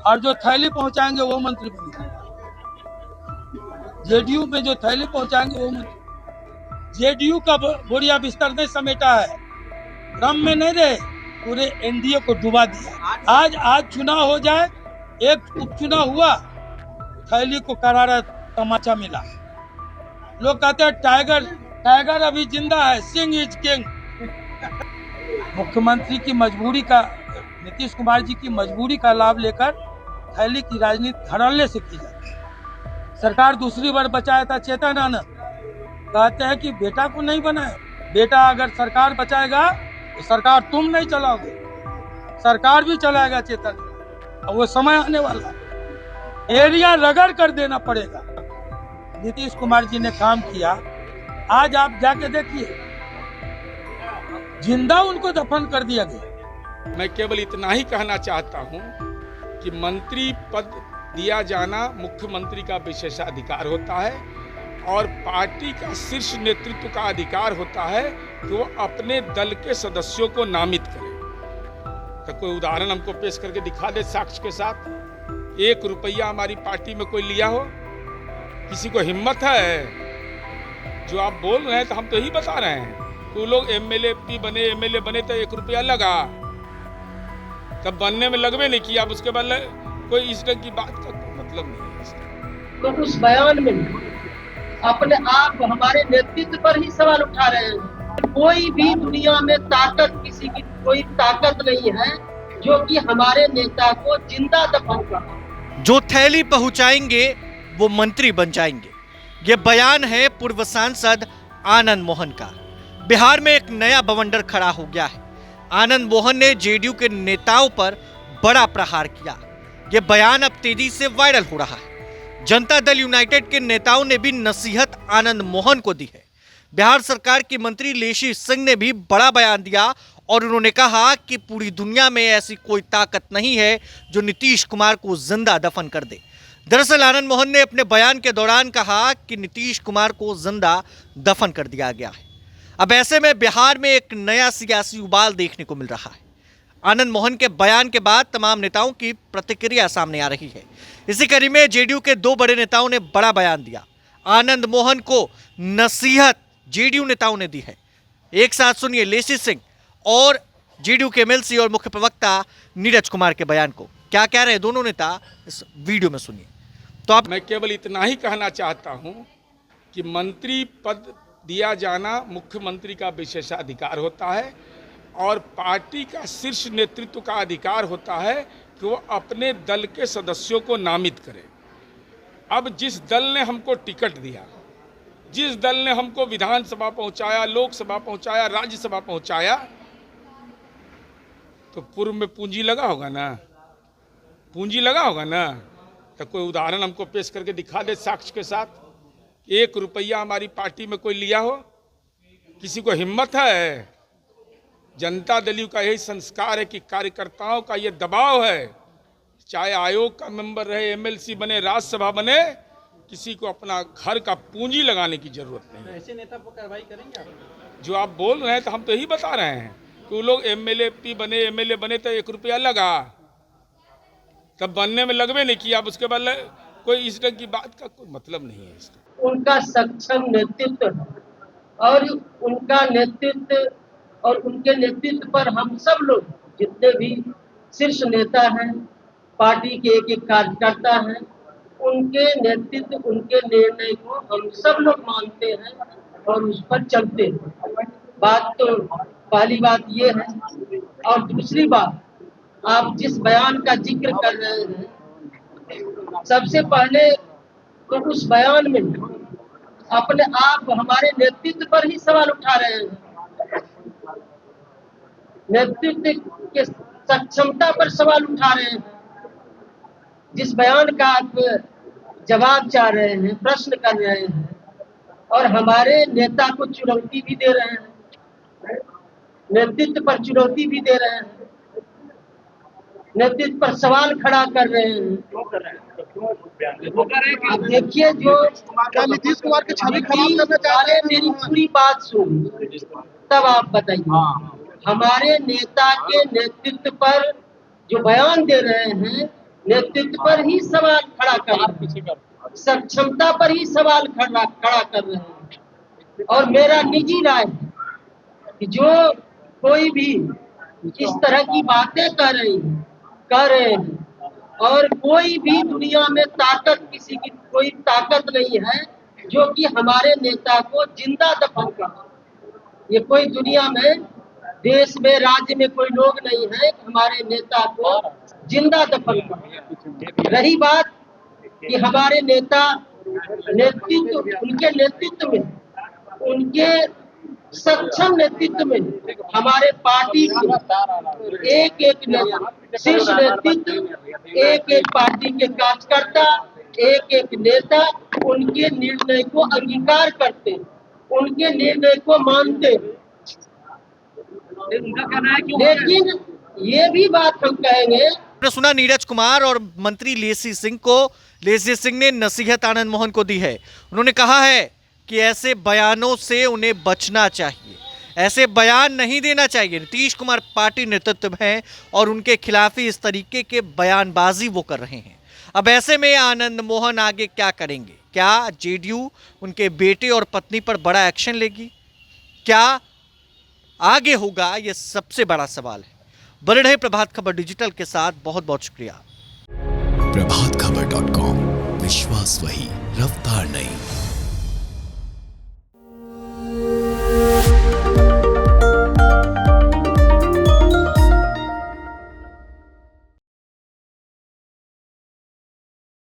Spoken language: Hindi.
और जो थैली पहुंचाएंगे वो मंत्री बनेंगे। जेडीयू में जो थैली पहुंचाएंगे वो मंत्री। जेडीयू का बोरिया बिस्तर नहीं समेटा है, क्रम में नहीं रहे, पूरे एनडीए को डुबा दिया। आज चुनाव हो जाए, एक उपचुनाव हुआ, थैली को करारा तमाचा मिला। लोग कहते हैं टाइगर अभी जिंदा है, सिंह इज किंग। मुख्यमंत्री की मजबूरी का, नीतीश कुमार जी की मजबूरी का लाभ लेकर थैली की राजनीति धड़ल्ले से की जाती है। सरकार दूसरी बार बचाया था चेतन आनंद, कहते हैं कि बेटा को नहीं बनाए। बेटा अगर सरकार बचाएगा तो सरकार तुम नहीं चलाओगे, सरकार भी चलाएगा चेतन, और वो समय आने वाला, एरिया रगड़ कर देना पड़ेगा। नीतीश कुमार जी ने काम किया, आज आप जाके देखिए, जिंदा उनको दफन कर दिया गया। मैं केवल इतना ही कहना चाहता हूं कि मंत्री पद दिया जाना मुख्यमंत्री का विशेषाधिकार होता है और पार्टी का शीर्ष नेतृत्व का अधिकार होता है कि वो अपने दल के सदस्यों को नामित करे। तो कोई उदाहरण हमको पेश करके दिखा दे साक्ष्य के साथ। 1 रुपया हमारी पार्टी में कोई लिया हो? किसी को हिम्मत है? जो आप बोल रहे हैं तो हम तो यही बता रहे हैं, तो लोग एमएलए बने तो 1 रुपया लगा, तब बनने में लगवे नहीं किया, अब उसके बाद कोई इस ढंग की बात का मतलब नहीं है। तो उस बयान में अपने आप हमारे नेतृत्व पर ही सवाल उठा रहे हैं। कोई भी दुनिया में ताकत, किसी की कोई ताकत नहीं है जो कि हमारे नेता को जिंदा दफन कर। जो थैली पहुंचाएंगे वो मंत्री बन जाएंगे, ये बयान है पूर्व सांसद आनंद मोहन का। बिहार में एक नया बवंडर खड़ा हो गया है। आनंद मोहन ने जेडीयू के नेताओं पर बड़ा प्रहार किया। यह बयान अब तेजी से वायरल हो रहा है। जनता दल यूनाइटेड के नेताओं ने भी नसीहत आनंद मोहन को दी है। बिहार सरकार की मंत्री लेशी सिंह ने भी बड़ा बयान दिया और उन्होंने कहा कि पूरी दुनिया में ऐसी कोई ताकत नहीं है जो नीतीश कुमार को जिंदा दफन कर दे। दरअसल आनंद मोहन ने अपने बयान के दौरान कहा कि नीतीश कुमार को जिंदा दफन कर दिया गया है। अब ऐसे में बिहार में एक नया सियासी उबाल देखने को मिल रहा है। आनंद मोहन के बयान के बाद तमाम नेताओं की प्रतिक्रिया सामने आ रही है। इसी कड़ी में जेडीयू के 2 बड़े नेताओं ने बड़ा बयान दिया। आनंद मोहन को नसीहत जेडीयू नेताओं ने दी है। एक साथ सुनिए लेसी सिंह और जेडीयू के एमएलसी और मुख्य प्रवक्ता नीरज कुमार के बयान को। क्या कह रहे हैं दोनों नेता, इस वीडियो में सुनिए। तो आप मैं केवल इतना ही कहना चाहता हूं कि मंत्री पद दिया जाना मुख्यमंत्री का विशेषाधिकार होता है और पार्टी का शीर्ष नेतृत्व का अधिकार होता है कि वो अपने दल के सदस्यों को नामित करे। अब जिस दल ने हमको टिकट दिया, जिस दल ने हमको विधानसभा पहुंचाया, लोकसभा पहुंचाया, राज्यसभा पहुंचाया, तो पूर्व में पूंजी लगा होगा ना, पूंजी लगा होगा ना। तो कोई उदाहरण हमको पेश करके दिखा दे साक्ष्य के साथ। 1 रुपया हमारी पार्टी में कोई लिया हो? किसी को हिम्मत है? जनता दल का यही संस्कार है कि कार्यकर्ताओं का ये दबाव है, चाहे आयोग का मेंबर रहे, एमएलसी बने, राज्यसभा बने, किसी को अपना घर का पूंजी लगाने की जरूरत नहीं है। ऐसे नेता पर कार्रवाई करेंगे आप? जो आप बोल रहे हैं तो हम तो यही बता रहे हैं कि वो लोग एमएलए बने तो 1 रुपया लगा, तब बनने में लगवे नहीं किया, अब उसके बाद कोई इस ढंग की बात का कोई मतलब नहीं है। उनका सक्षम नेतृत्व और उनके नेतृत्व पर हम सब लोग जितने भी शीर्ष नेता हैं, पार्टी के एक कार्यकर्ता हैं, उनके नेतृत्व, उनके निर्णय को हम सब लोग मानते हैं और उस पर चलते हैं। बात तो पहली बात ये है। और दूसरी बात, आप जिस बयान का जिक्र कर रहे हैं, सबसे पहले तो उस बयान में अपने आप हमारे नेतृत्व पर ही सवाल उठा रहे हैं। नेतृत्व के सक्षमता पर सवाल उठा रहे हैं। जिस बयान का आप जवाब चाह रहे हैं, प्रश्न कर रहे हैं, और हमारे नेता को चुनौती भी दे रहे हैं, नेतृत्व पर चुनौती भी दे रहे हैं, नेतृत्व पर सवाल खड़ा कर रहे हैं। क्यों कर रहे हैं? आप देखिए, जो नीतीश कुमार की छवि खराब करना चाहते हैं। मेरी पूरी बात सुन, तब आप बताइए। हमारे नेता के नेतृत्व पर जो बयान दे रहे हैं, नेतृत्व पर ही सवाल खड़ा कर रहे हैं, सक्षमता पर ही सवाल खड़ा कर रहे हैं। और मेरा निजी राय है कि जो कोई भी इस तरह की बातें कर रहे हैं और कोई भी दुनिया में ताकत, किसी की कोई ताकत नहीं है जो कि हमारे नेता को जिंदा दफन कर। ये कोई दुनिया में, देश में, राज्य में कोई लोग नहीं है हमारे नेता को जिंदा दफन कर। रही बात कि हमारे नेता नेतृत्व, उनके नेतृत्व में, उनके सक्षम नेतृत्व में हमारे पार्टी के एक शीर्ष नेतृत्व, एक पार्टी के कार्यकर्ता, एक नेता उनके निर्णय को अंगीकार करते, उनके निर्णय को मानते। लेकिन ये भी बात हम कहेंगे, आपने सुना नीरज कुमार और मंत्री लेसी सिंह को। लेसी सिंह ने नसीहत आनंद मोहन को दी है। उन्होंने कहा है कि ऐसे बयानों से उन्हें बचना चाहिए, ऐसे बयान नहीं देना चाहिए। नीतीश कुमार पार्टी नेतृत्व हैं और उनके खिलाफ ही इस तरीके के बयानबाजी वो कर रहे हैं। अब ऐसे में आनंद मोहन आगे क्या करेंगे? क्या जेडीयू उनके बेटे और पत्नी पर बड़ा एक्शन लेगी? क्या आगे होगा? ये सबसे बड़ा सवाल है। बने रहे प्रभात खबर डिजिटल के साथ। बहुत बहुत शुक्रिया। प्रभातखबर.com, विश्वास वही, रफ्तार नहीं।